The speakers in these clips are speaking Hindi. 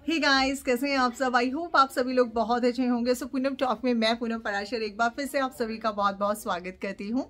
हे गाइस, कैसे हैं आप सब। आई होप आप सभी लोग बहुत अच्छे होंगे। सो पूनम टॉक में मैं पूनम पराशर एक बार फिर से आप सभी का बहुत बहुत स्वागत करती हूँ।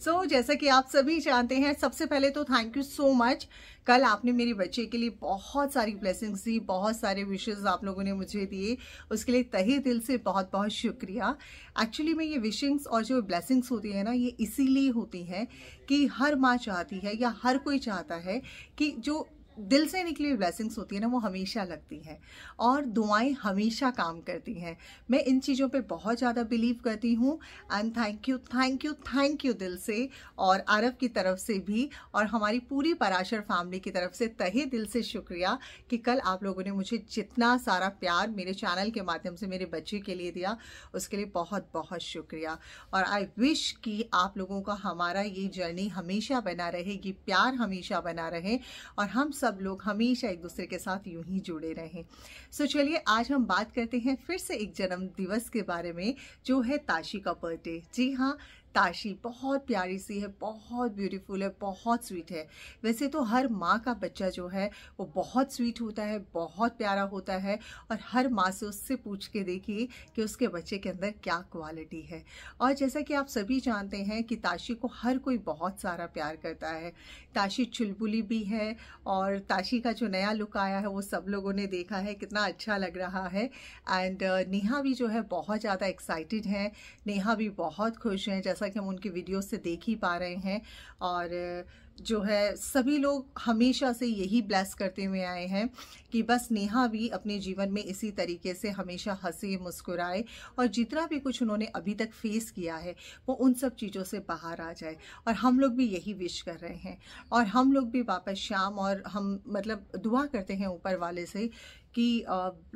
सो जैसा कि आप सभी जानते हैं, सबसे पहले तो थैंक यू सो मच। कल आपने मेरी बच्चे के लिए बहुत सारी ब्लेसिंग्स दी, बहुत सारे विशेस आप लोगों ने मुझे दिए, उसके लिए तहे दिल से बहुत बहुत शुक्रिया। एक्चुअली में ये विशिंग्स और जो ब्लेसिंग्स होती है ना, ये इसीलिए होती हैं कि हर माँ चाहती है या हर कोई चाहता है कि जो दिल से निकली हुई ब्लेसिंग्स होती है ना, वो हमेशा लगती हैं और दुआएं हमेशा काम करती हैं। मैं इन चीज़ों पे बहुत ज़्यादा बिलीव करती हूँ and thank you thank you thank you दिल से, और आरव की तरफ से भी और हमारी पूरी पराशर फैमिली की तरफ से तहे दिल से शुक्रिया कि कल आप लोगों ने मुझे जितना सारा प्यार मेरे चैनल के माध्यम से मेरे बच्चे के लिए दिया, उसके लिए बहुत बहुत शुक्रिया। और आई विश कि आप लोगों का हमारा ये जर्नी हमेशा बना रहे, ये प्यार हमेशा बना रहे और हम सब लोग हमेशा एक दूसरे के साथ यूं ही जुड़े रहें। सो चलिए आज हम बात करते हैं फिर से एक जन्म दिवस के बारे में, जो है ताशी का बर्थडे। जी हाँ, ताशी बहुत प्यारी सी है, बहुत ब्यूटीफुल है, बहुत स्वीट है। वैसे तो हर माँ का बच्चा जो है वो बहुत स्वीट होता है, बहुत प्यारा होता है, और हर माँ से उससे पूछ के देखिए कि उसके बच्चे के अंदर क्या क्वालिटी है। और जैसा कि आप सभी जानते हैं कि ताशी को हर कोई बहुत सारा प्यार करता है। ताशी चुलबुली भी है और ताशी का जो नया लुक आया है वो सब लोगों ने देखा है, कितना अच्छा लग रहा है। एंड नेहा भी जो है बहुत ज़्यादा एक्साइटेड है, नेहा भी बहुत खुश हैं, जैसा कि हम उनकी वीडियो से देख ही पा रहे हैं। और जो है सभी लोग हमेशा से यही ब्लेस करते हुए आए हैं कि बस नेहा भी अपने जीवन में इसी तरीके से हमेशा हंसे मुस्कुराए और जितना भी कुछ उन्होंने अभी तक फेस किया है वो उन सब चीज़ों से बाहर आ जाए। और हम लोग भी यही विश कर रहे हैं और हम लोग भी वापस शाम और हम मतलब दुआ करते हैं ऊपर वाले से कि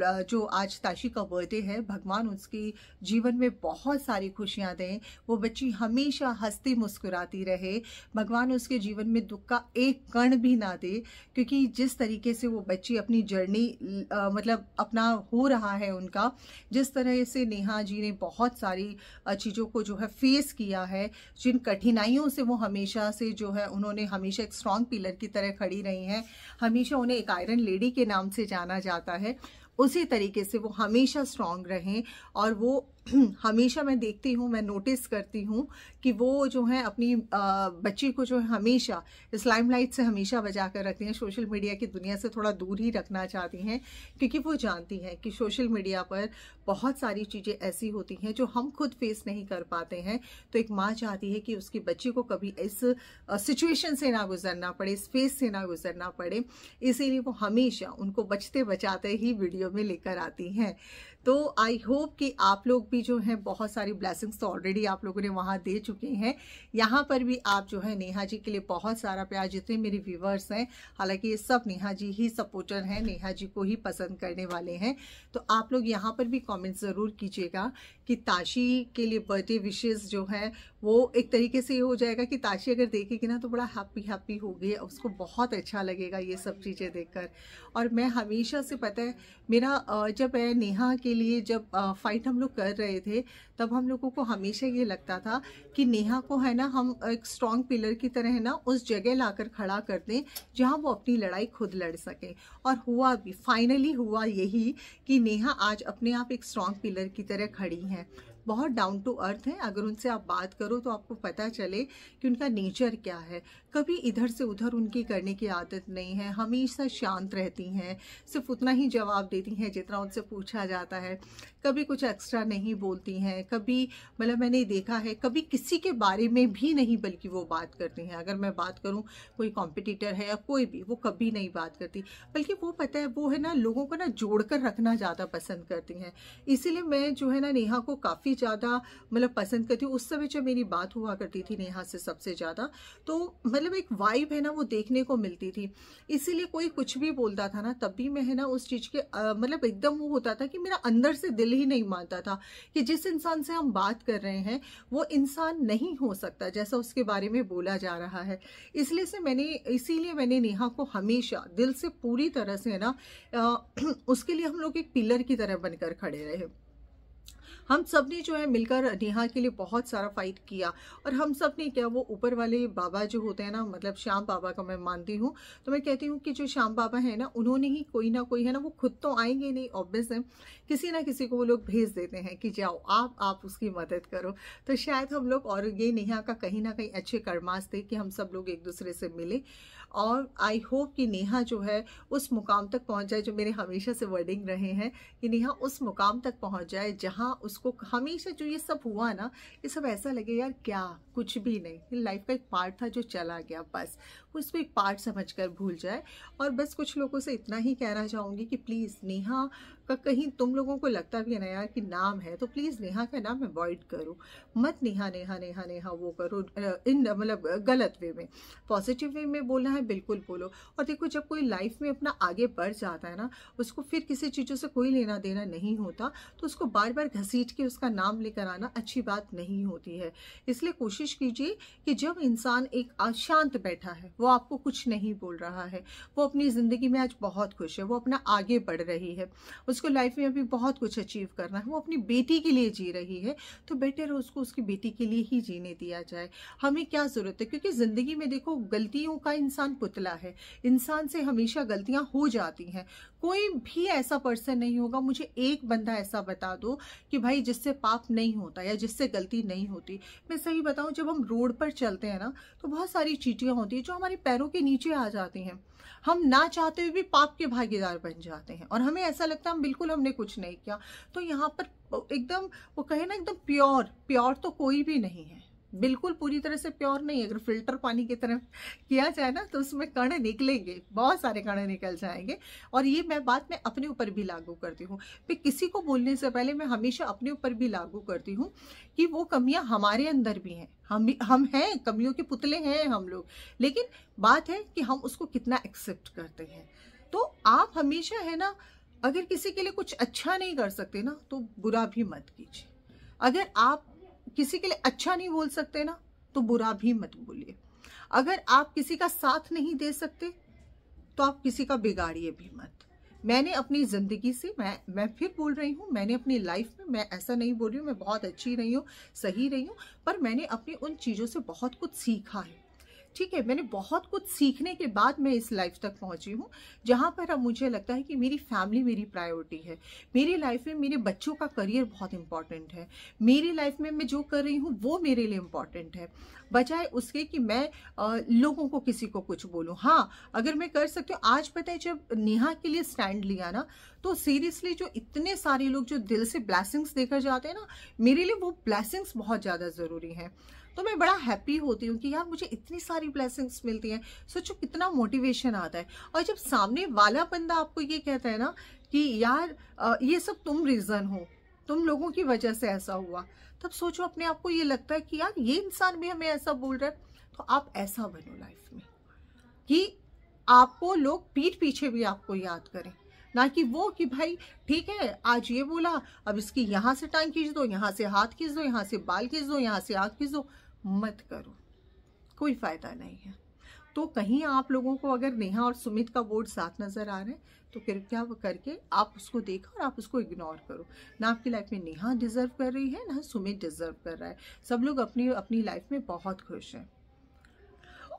जो आज ताशी का बर्थडे है, भगवान उसके जीवन में बहुत सारी खुशियां दें, वो बच्ची हमेशा हंसती मुस्कुराती रहे, भगवान उसके जीवन में दुख का एक कण भी ना दे। क्योंकि जिस तरीके से वो बच्ची अपनी जर्नी मतलब अपना हो रहा है उनका, जिस तरह से नेहा जी ने बहुत सारी चीज़ों को जो है फेस किया है, जिन कठिनाइयों से वो हमेशा से जो है उन्होंने हमेशा एक स्ट्रॉन्ग पिलर की तरह खड़ी रही हैं, हमेशा उन्हें एक आयरन लेडी के नाम से जाना जाता है, उसी तरीके से वो हमेशा स्ट्रांग रहें। और वो हमेशा मैं देखती हूँ, मैं नोटिस करती हूँ कि वो जो है अपनी बच्ची को जो है हमेशा इस लाइमलाइट से हमेशा बचा कर रखती हैं, सोशल मीडिया की दुनिया से थोड़ा दूर ही रखना चाहती हैं, क्योंकि वो जानती हैं कि सोशल मीडिया पर बहुत सारी चीज़ें ऐसी होती हैं जो हम खुद फेस नहीं कर पाते हैं। तो एक माँ चाहती है कि उसकी बच्ची को कभी इस सिचुएशन से ना गुजरना पड़े, इस फेस से ना गुजरना पड़े, इसीलिए वो हमेशा उनको बचते बचाते ही वीडियो में लेकर आती हैं। तो आई होप कि आप लोग भी जो है बहुत सारी ब्लेसिंग्स तो ऑलरेडी आप लोगों ने वहाँ दे चुके हैं, यहाँ पर भी आप जो है नेहा जी के लिए बहुत सारा प्यार, जितने मेरे व्यूवर्स हैं, हालांकि ये सब नेहा जी ही सपोर्टर हैं, नेहा जी को ही पसंद करने वाले हैं, तो आप लोग यहाँ पर भी कमेंट ज़रूर कीजिएगा कि ताशी के लिए बर्थडे विशेस जो है वो एक तरीके से ये हो जाएगा कि ताशी अगर देखेगी ना तो बड़ा हैप्पी हैप्पी होगी, उसको बहुत अच्छा लगेगा ये सब चीज़ें देखकर। और मैं हमेशा से पता है मेरा जब नेहा के लिए जब फाइट हम लोग कर रहे थे, तब हम लोगों को हमेशा ये लगता था कि नेहा को है ना हम एक स्ट्रॉन्ग पिलर की तरह है ना उस जगह लाकर खड़ा कर दें जहाँ वो अपनी लड़ाई खुद लड़ सके। और हुआ भी, फाइनली हुआ यही कि नेहा आज अपने आप एक स्ट्रॉन्ग पिलर की तरह खड़ी हैं, बहुत डाउन टू अर्थ है। अगर उनसे आप बात करो तो आपको पता चले कि उनका नेचर क्या है, कभी इधर से उधर उनकी करने की आदत नहीं है, हमेशा शांत रहती हैं, सिर्फ उतना ही जवाब देती हैं जितना उनसे पूछा जाता है, कभी कुछ एक्स्ट्रा नहीं बोलती हैं, कभी मतलब मैंने देखा है कभी किसी के बारे में भी नहीं बल्कि वो बात करती हैं। अगर मैं बात करूँ कोई कॉम्पिटिटर है या कोई भी, वो कभी नहीं बात करती, बल्कि वो पता है वो है ना लोगों को ना जोड़ कर रखना ज़्यादा पसंद करती हैं। इसीलिए मैं जो है ना नेहा को काफ़ी ज़्यादा मतलब पसंद करती हूँ। उस समय जब मेरी बात हुआ करती थी नेहा से सबसे ज़्यादा, तो मतलब एक वाइब है ना वो देखने को मिलती थी। इसीलिए कोई कुछ भी बोलता था ना, तब भी मैं है ना उस चीज़ के मतलब एकदम वो होता था कि मेरा अंदर से दिल ही नहीं मानता था कि जिस इंसान से हम बात कर रहे हैं वो इंसान नहीं हो सकता जैसा उसके बारे में बोला जा रहा है। इसीलिए मैंने नेहा को हमेशा दिल से पूरी तरह से है ना उसके लिए हम लोग एक पिलर की तरह बनकर खड़े रहे। हम सब ने जो है मिलकर नेहा के लिए बहुत सारा फाइट किया, और हम सब ने क्या, वो ऊपर वाले बाबा जो होते हैं ना, मतलब श्याम बाबा का मैं मानती हूँ, तो मैं कहती हूँ कि जो श्याम बाबा है ना, उन्होंने ही कोई ना कोई है ना, वो खुद तो आएंगे नहीं, ऑब्वियस है, किसी ना किसी को वो लोग भेज देते हैं कि जाओ आप उसकी मदद करो। तो शायद हम लोग, और ये नेहा का कहीं ना कहीं अच्छे कर्मास थे कि हम सब लोग एक दूसरे से मिले, और आई होप कि नेहा जो है उस मुकाम तक पहुंच जाए, जो मेरे हमेशा से वर्डिंग रहे हैं कि नेहा उस मुकाम तक पहुंच जाए जहां उसको हमेशा जो ये सब हुआ ना, ये सब ऐसा लगे यार क्या, कुछ भी नहीं, लाइफ का एक पार्ट था जो चला गया, बस उसको एक पार्ट समझकर भूल जाए। और बस कुछ लोगों से इतना ही कहना चाहूँगी कि प्लीज़ नेहा का कहीं तुम लोगों को लगता भी है ना यार कि नाम है, तो प्लीज़ नेहा का नाम अवॉइड करो मत, नेहा नेहा नेहा नेहा वो करो, इन मतलब गलत वे में। पॉजिटिव वे में बोलना है बिल्कुल बोलो। और देखो, जब कोई लाइफ में अपना आगे बढ़ जाता है ना, उसको फिर किसी चीज़ों से कोई लेना देना नहीं होता, तो उसको बार बार घसीट के उसका नाम लेकर आना अच्छी बात नहीं होती है। इसलिए कोशिश कीजिए कि जब इंसान एक अशांत बैठा है, वो आपको कुछ नहीं बोल रहा है, वो अपनी ज़िंदगी में आज बहुत खुश है, वो अपना आगे बढ़ रही है, उसको लाइफ में अभी बहुत कुछ अचीव करना है, वो अपनी बेटी के लिए जी रही है, तो बेटर उसको उसकी बेटी के लिए ही जीने दिया जाए। हमें क्या ज़रूरत है, क्योंकि ज़िंदगी में देखो, गलतियों का इंसान पुतला है, इंसान से हमेशा गलतियां हो जाती हैं। कोई भी ऐसा पर्सन नहीं होगा, मुझे एक बंदा ऐसा बता दो कि भाई जिससे पाप नहीं होता या जिससे गलती नहीं होती। मैं सही बताऊं, जब हम रोड पर चलते हैं ना, तो बहुत सारी चीटियां होती है जो हमारे पैरों के नीचे आ जाती हैं, हम ना चाहते हुए भी पाप के भागीदार बन जाते हैं, और हमें ऐसा लगता है हम बिल्कुल हमने कुछ नहीं किया। तो यहाँ पर एकदम वो कहे ना, एकदम प्योर तो कोई भी नहीं है, बिल्कुल पूरी तरह से प्योर नहीं। अगर फिल्टर पानी की तरह किया जाए ना, तो उसमें कण निकलेंगे, बहुत सारे कण निकल जाएंगे। और ये बात मैं अपने ऊपर भी लागू करती हूँ, मैं किसी को बोलने से पहले मैं हमेशा अपने ऊपर भी लागू करती हूँ कि वो कमियां हमारे अंदर भी हैं, हम हैं, कमियों के पुतले हैं हम लोग, लेकिन बात है कि हम उसको कितना एक्सेप्ट करते हैं। तो आप हमेशा है ना, अगर किसी के लिए कुछ अच्छा नहीं कर सकते ना, तो बुरा भी मत कीजिए। अगर आप किसी के लिए अच्छा नहीं बोल सकते ना, तो बुरा भी मत बोलिए। अगर आप किसी का साथ नहीं दे सकते, तो आप किसी का बिगाड़िए भी मत। मैंने अपनी जिंदगी से, मैं फिर बोल रही हूँ, मैंने अपनी लाइफ में, मैं ऐसा नहीं बोल रही हूँ मैं बहुत अच्छी रही हूँ, सही रही हूँ, पर मैंने अपनी उन चीज़ों से बहुत कुछ सीखा है। ठीक है, मैंने बहुत कुछ सीखने के बाद मैं इस लाइफ तक पहुंची हूँ, जहाँ पर अब मुझे लगता है कि मेरी फैमिली मेरी प्रायोरिटी है। मेरी लाइफ में मेरे बच्चों का करियर बहुत इंपॉर्टेंट है, मेरी लाइफ में मैं जो कर रही हूँ वो मेरे लिए इम्पॉर्टेंट है, बजाय उसके कि मैं लोगों को किसी को कुछ बोलूँ। हाँ, अगर मैं कर सकती हूँ, आज पता है जब नेहा के लिए स्टैंड लिया ना, तो सीरियसली जो इतने सारे लोग जो दिल से ब्लेसिंग्स देकर जाते हैं ना, मेरे लिए वो ब्लेसिंग्स बहुत ज़्यादा ज़रूरी हैं। तो मैं बड़ा हैप्पी होती हूँ कि यार मुझे इतनी सारी ब्लेसिंग्स मिलती हैं। सोचो कितना मोटिवेशन आता है। और जब सामने वाला बंदा आपको ये कहता है ना कि यार ये सब तुम रीज़न हो, तुम लोगों की वजह से ऐसा हुआ, तब सोचो अपने आप को ये लगता है कि यार ये इंसान भी हमें ऐसा बोल रहा है। तो आप ऐसा बनो लाइफ में कि आपको लोग पीठ पीछे भी आपको याद करें, ना कि वो कि भाई ठीक है आज ये बोला, अब इसकी यहाँ से टांग खींच दो, यहाँ से हाथ खींच दो, यहाँ से बाल खींच दो, यहाँ से आँख खींच दो। मत करो, कोई फायदा नहीं है। तो कहीं आप लोगों को अगर नेहा और सुमित का बोर्ड साथ नजर आ रहा है, तो कृपया करके आप उसको देखो और आप उसको इग्नोर करो। ना आपकी लाइफ में नेहा डिजर्व कर रही है, ना सुमित डिजर्व कर रहा है। सब लोग अपनी अपनी लाइफ में बहुत खुश हैं।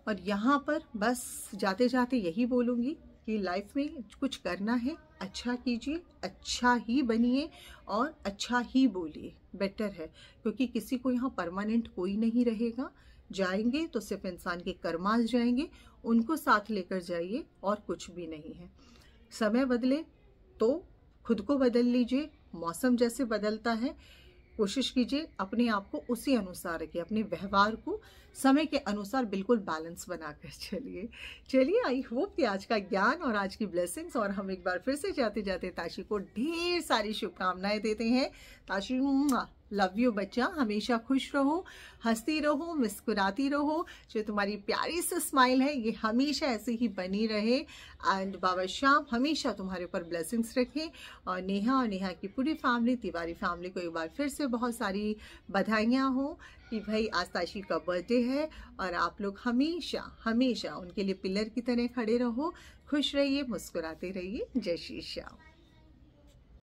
और यहाँ पर बस जाते जाते यही बोलूँगी कि लाइफ में कुछ करना है, अच्छा कीजिए, अच्छा ही बनिए और अच्छा ही बोलिए, बेटर है। क्योंकि किसी को यहाँ परमानेंट कोई नहीं रहेगा, जाएंगे तो सिर्फ इंसान के कर्मास जाएंगे, उनको साथ लेकर जाइए और कुछ भी नहीं है। समय बदले तो खुद को बदल लीजिए, मौसम जैसे बदलता है कोशिश कीजिए अपने आप को उसी अनुसार रखिए, अपने व्यवहार को समय के अनुसार बिल्कुल बैलेंस बनाकर चलिए। आई होप कि आज का ज्ञान और आज की ब्लेसिंग्स, और हम एक बार फिर से जाते जाते ताशी को ढेर सारी शुभकामनाएं देते हैं। ताशी लव यू बच्चा, हमेशा खुश रहो, हंसती रहो, मुस्कुराती रहो। जो तुम्हारी प्यारी सी स्माइल है ये हमेशा ऐसे ही बनी रहे। एंड बाबा श्याम हमेशा तुम्हारे ऊपर ब्लेसिंग्स रखें। और नेहा की पूरी फैमिली, तिवारी फैमिली को एक बार फिर से बहुत सारी बधाइयाँ हो कि भाई आज ताशी का बर्थडे है, और आप लोग हमेशा उनके लिए पिलर की तरह खड़े रहो। खुश रहिए, मुस्कुराते रहिए। जय श्री श्याम।